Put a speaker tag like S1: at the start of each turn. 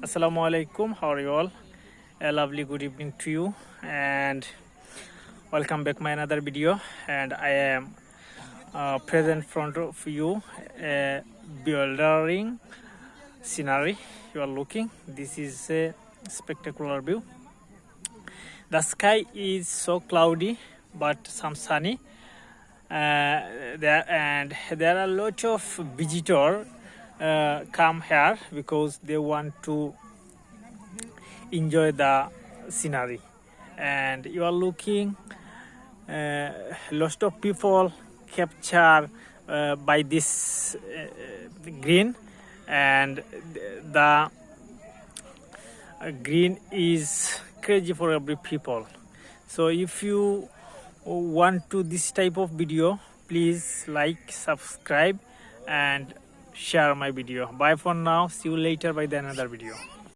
S1: Assalamu alaikum, how are you all? A lovely good evening to you, and welcome back my another video. And I am present in front of you a bewildering scenery you are looking. This is a spectacular view. The sky is so cloudy but some sunny. There are a lot of visitors come here because they want to enjoy the scenery, and you are looking lots of people capture by this green, and the green is crazy for every people. So if you want to this type of video, please like, subscribe and share my video. Bye for now, see you later by the another video.